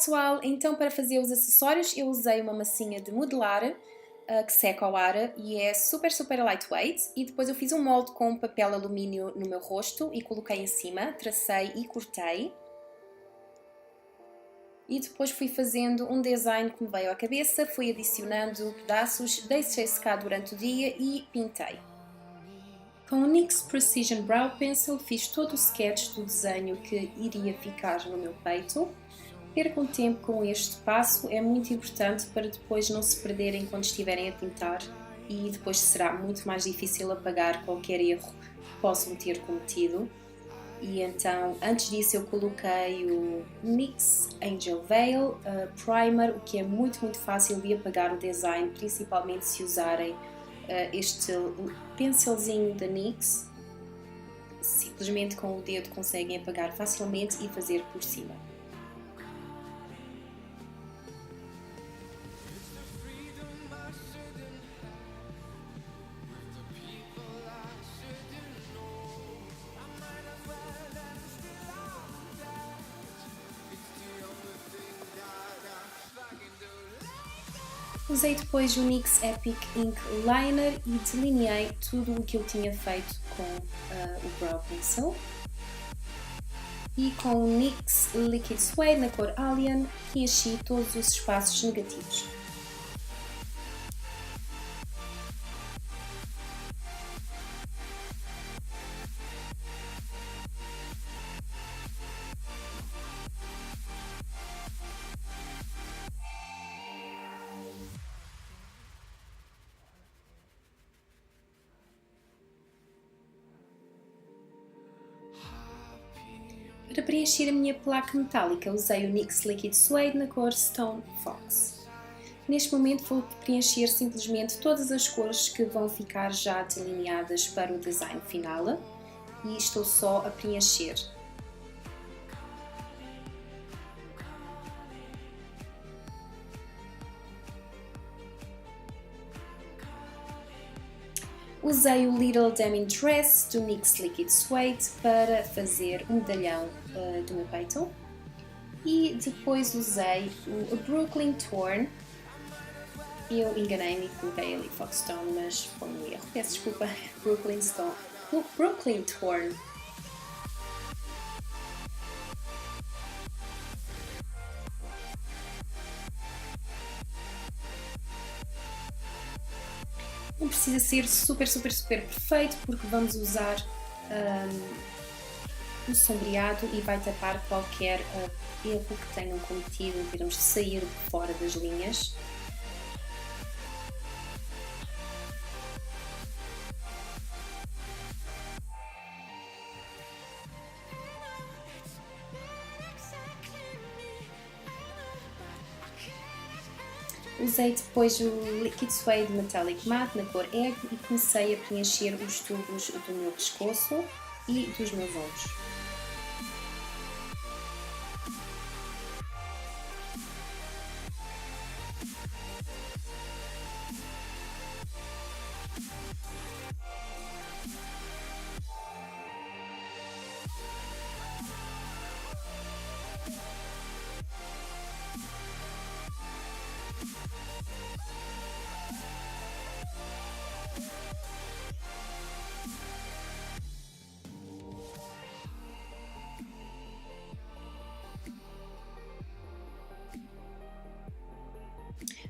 pessoal, então para fazer os acessórios eu usei uma massinha de modelar que seca ao ar e é super lightweight, e depois eu fiz um molde com papel alumínio no meu rosto e coloquei em cima, tracei e cortei. E depois fui fazendo um design que me veio à cabeça, fui adicionando pedaços, deixei secar durante o dia e pintei. Com o NYX Precision Brow Pencil fiz todo o sketch do desenho que iria ficar no meu peito. Percam tempo com este passo, é muito importante para depois não se perderem quando estiverem a pintar e depois será muito mais difícil apagar qualquer erro que possam ter cometido. E então, antes disso, eu coloquei o NYX Angel Veil Primer, o que é muito fácil de apagar o design, principalmente se usarem este pincelzinho da NYX. Simplesmente com o dedo conseguem apagar facilmente e fazer por cima. Usei depois o NYX Epic Ink Liner e delineei tudo o que eu tinha feito com o Brow Pencil. E com o NYX Liquid Suede na cor Alien preenchi todos os espaços negativos. Para preencher a minha placa metálica usei o NYX Liquid Suede na cor Stone Fox. Neste momento vou preencher simplesmente todas as cores que vão ficar já delineadas para o design final e estou só a preencher. Usei o Little Denim Dress do NYX Liquid Suede para fazer um medalhão do meu peito. E depois usei o Brooklyn Torn. Eu enganei-me e coloquei ali Foxstone, mas foi um erro. Peço desculpa, Brooklyn Torn. Não precisa ser super perfeito porque vamos usar o sombreado e vai tapar qualquer erro que tenham cometido em termos de sair de fora das linhas. Usei depois o Liquid Suede Metallic Matte na cor Egg e comecei a preencher os tubos do meu pescoço e dos meus ombros.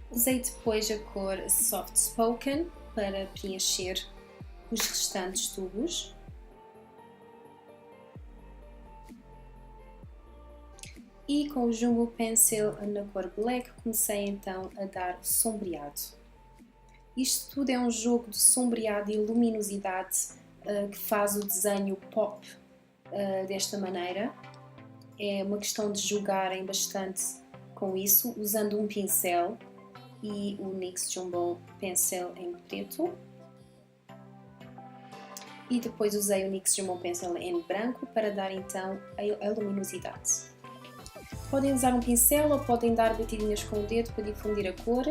Usei depois a cor Soft Spoken para preencher os restantes tubos. E com o Jumbo Pencil na cor Black comecei então a dar sombreado. Isto tudo é um jogo de sombreado e luminosidade que faz o desenho pop desta maneira. É uma questão de jogarem bastante com isso, usando um pincel e o NYX Jumbo Pencil em preto. E depois usei o NYX Jumbo Pencil em branco para dar então a luminosidade. Podem usar um pincel ou podem dar batidinhas com o dedo para difundir a cor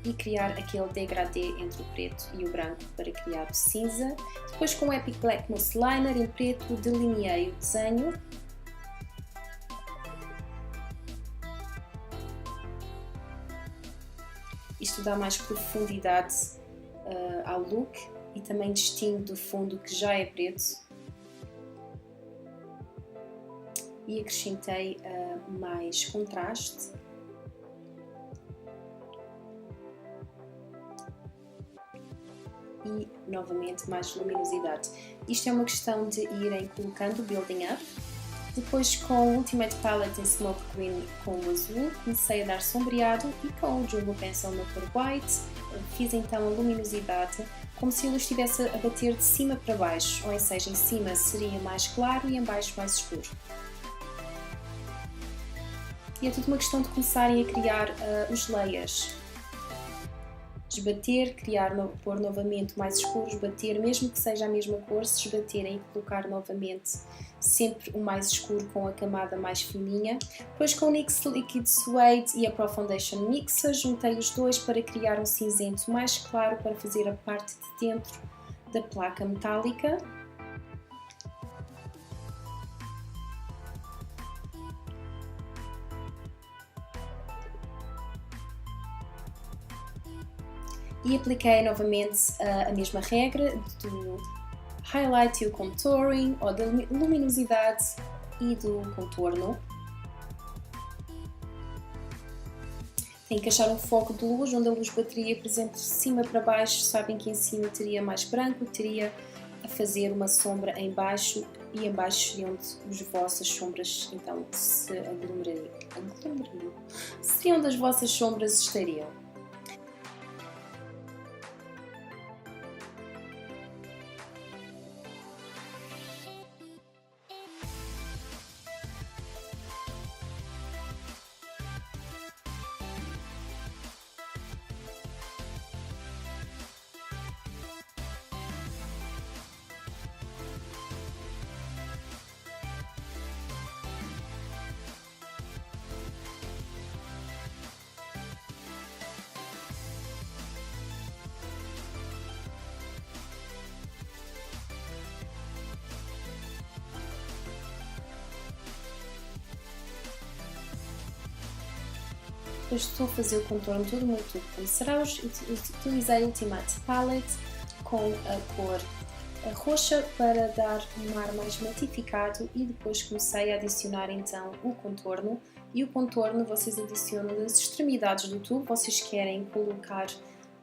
e criar aquele degradê entre o preto e o branco para criar o cinza. Depois com o Epic Black Mousse Liner em preto delineei o desenho isto dá mais profundidade ao look e também distingue do fundo que já é preto. E acrescentei mais contraste. E novamente mais luminosidade. Isto é uma questão de irem colocando building up. Depois, com o Ultimate Palette em Smoke Green com o azul, comecei a dar sombreado e com o Jumbo Pencil na cor white fiz então a luminosidade como se ele estivesse a bater de cima para baixo, ou seja, em cima seria mais claro e em baixo mais escuro. E é tudo uma questão de começarem a criar os layers. Esbater, pôr novamente mais escuros, bater, mesmo que seja a mesma cor, se esbaterem e colocar novamente sempre o mais escuro com a camada mais fininha. Depois com o NYX Liquid Suede e a Pro Foundation Mixer, juntei os dois para criar um cinzento mais claro para fazer a parte de dentro da placa metálica. E apliquei novamente a mesma regra do highlight e o contouring, ou da luminosidade e do contorno. Tem que achar um foco de luz, onde a luz bateria, por exemplo, de cima para baixo, sabem que em cima teria mais branco, teria a fazer uma sombra em baixo, e em baixo seriam as vossas sombras, então se aglomerariam. Seriam onde as vossas sombras estariam. Depois estou a fazer o contorno todo muito como será. Utilizei a Ultimate Palette com a cor roxa para dar um ar mais matificado e depois comecei a adicionar então o contorno. E o contorno vocês adicionam nas extremidades do tubo, vocês querem colocar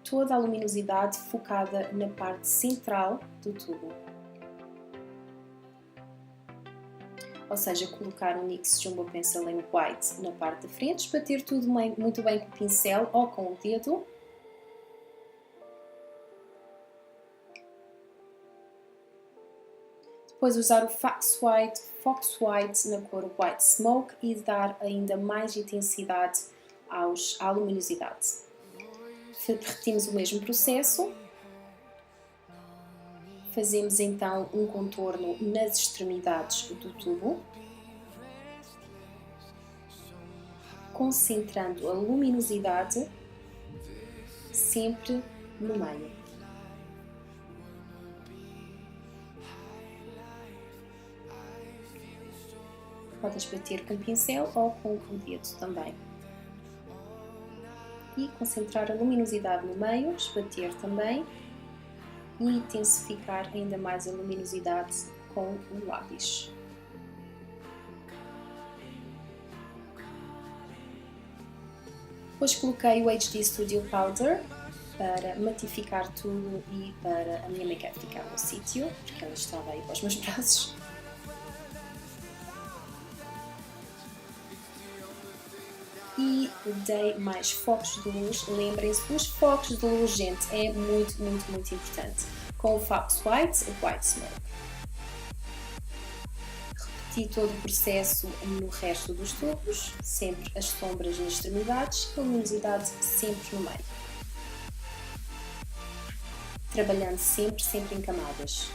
toda a luminosidade focada na parte central do tubo. Ou seja, colocar um NYX Jumbo Pencil em white na parte de frente, bater tudo muito bem com o pincel ou com o dedo. Depois usar o Fox White na cor White Smoke e dar ainda mais intensidade à luminosidade. Repetimos o mesmo processo. Fazemos então um contorno nas extremidades do tubo, concentrando a luminosidade sempre no meio. Podes bater com o pincel ou com o dedo também. E concentrar a luminosidade no meio, esbater também. E intensificar ainda mais a luminosidade com o lápis. Depois coloquei o HD Studio Powder para matificar tudo e para a minha make-up ficar no sítio, porque ela estava aí para os meus braços. E dei mais focos de luz. Lembrem-se, os focos de luz, gente, é muito importante. Com o Fox White, o White Smoke. Repeti todo o processo no resto dos tubos, sempre as sombras nas extremidades e a luminosidade sempre no meio. Trabalhando sempre em camadas.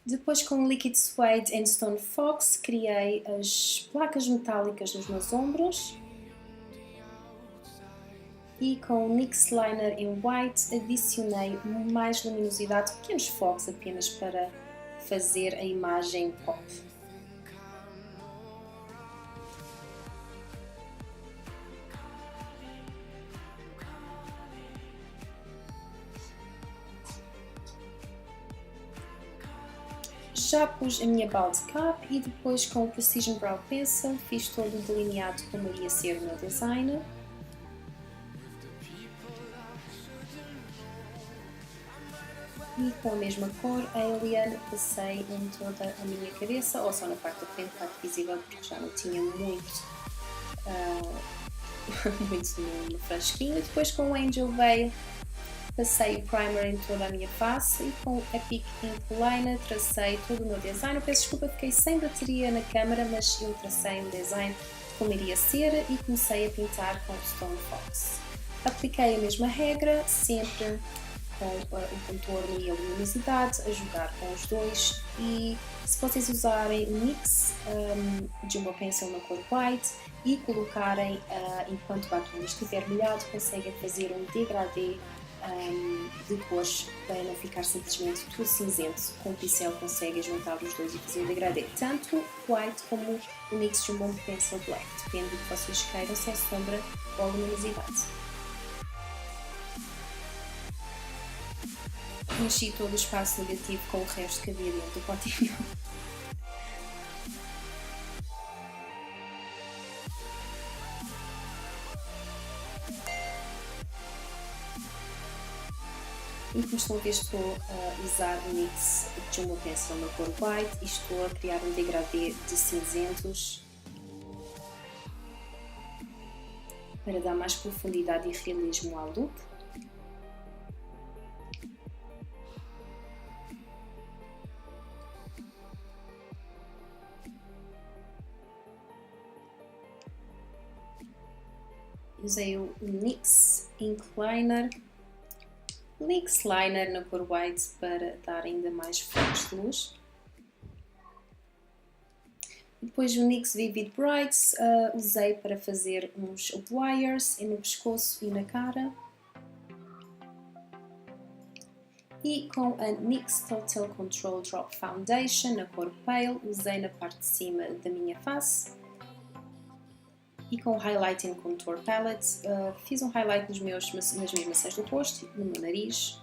Depois, com o Liquid Suede and Stone Fox, criei as placas metálicas nos meus ombros. E com o NYX Liner em White adicionei mais luminosidade, pequenos focos apenas para fazer a imagem pop. Já pus a minha Bald Cap e depois com o Precision Brow Pencil fiz todo o delineado como iria ser o meu design. E com a mesma cor, Alien, passei em toda a minha cabeça, ou só na parte da frente, parte visível, porque já não tinha muito, muito no frasquinho. Depois com o Angel Veil, passei o primer em toda a minha face e com o Epic Ink Liner tracei todo o meu design. Eu peço desculpa, fiquei sem bateria na câmera, mas eu tracei um design como iria ser e comecei a pintar com Stone Fox. Apliquei a mesma regra, sempre com o contorno e a luminosidade, a jogar com os dois, e se vocês usarem o NYX Jumbo Pencil na cor White e colocarem enquanto o batom estiver molhado, conseguem fazer um degradê de cores para não ficar simplesmente tudo cinzento. Com o pincel conseguem juntar os dois e fazer um degradê, tanto White como o NYX Jumbo Pencil Black, depende do que vocês queiram, se é sombra ou luminosidade. Enchi todo o espaço negativo com o resto que havia dentro do potinho. E como estão a ver, estou a usar o NYX Jumbo Pencil na cor White e estou a criar um degradê de cinzentos para dar mais profundidade e realismo ao look. Usei o NYX Ink Liner, NYX Liner na cor White para dar ainda mais focos de luz. Depois o NYX Vivid Brights usei para fazer uns wires no pescoço e na cara. E com a NYX Total Control Drop Foundation na cor Pale, usei na parte de cima da minha face. E com o Highlighting Contour Palette, fiz um highlight nas minhas maçãs do rosto, no meu nariz.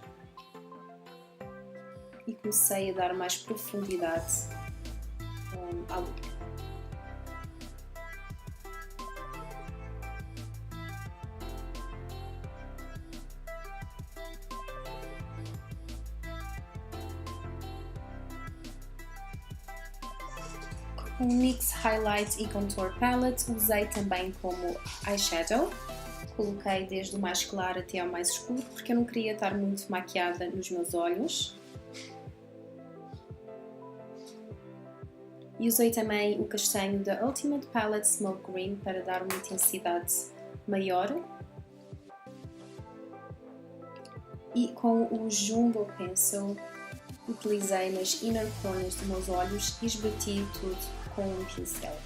E comecei a dar mais profundidade ao look. O NYX Highlight e Contour Palette usei também como eyeshadow. Coloquei desde o mais claro até ao mais escuro, porque eu não queria estar muito maquiada nos meus olhos. E usei também o castanho da Ultimate Palette Smoke Green para dar uma intensidade maior. E com o Jumbo Pencil utilizei nas inner corners dos meus olhos e esbati tudo com um pincel.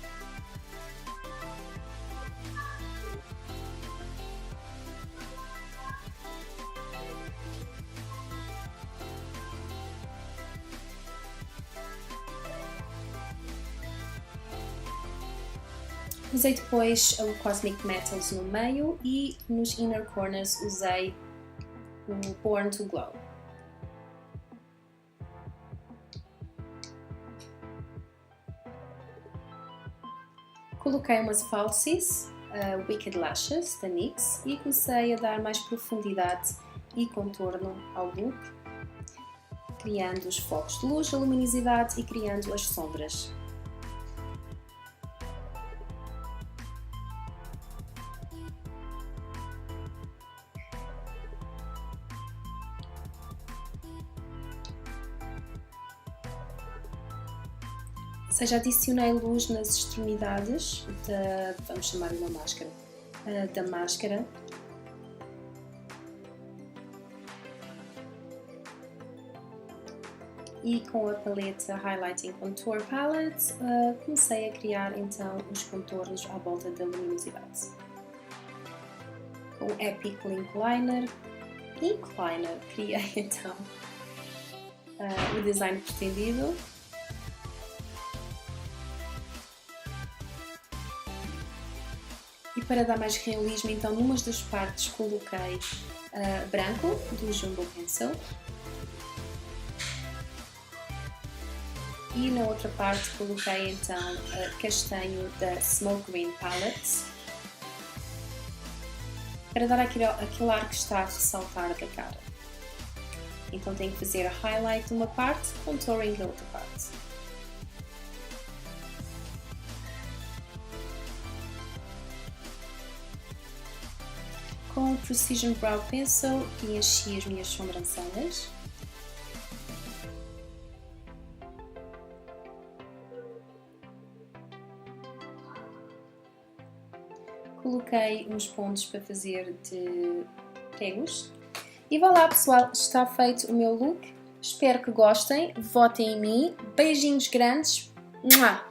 Usei depois o Cosmic Metals no meio e nos inner corners usei o Born to Glow. Coloquei umas falsies, Wicked Lashes da NYX, e comecei a dar mais profundidade e contorno ao look, criando os focos de luz, a luminosidade e criando as sombras. Ou seja, adicionei luz nas extremidades vamos chamar uma máscara, da máscara. E com a paleta Highlighting Contour Palette comecei a criar então os contornos à volta da luminosidade. com o Epic Link Liner. Criei então o design pretendido. E para dar mais realismo, então, numa das partes coloquei branco do Jumbo Pencil. E na outra parte coloquei então castanho da Smoke Green Palette, para dar aquele ar que está a ressaltar da cara. Então tenho que fazer a highlight de uma parte, contouring da outra parte. Com o Precision Brow Pencil preenchi as minhas sobrancelhas. Coloquei uns pontos para fazer de pregos. E vá lá, pessoal, está feito o meu look. Espero que gostem, votem em mim. Beijinhos grandes. Mua!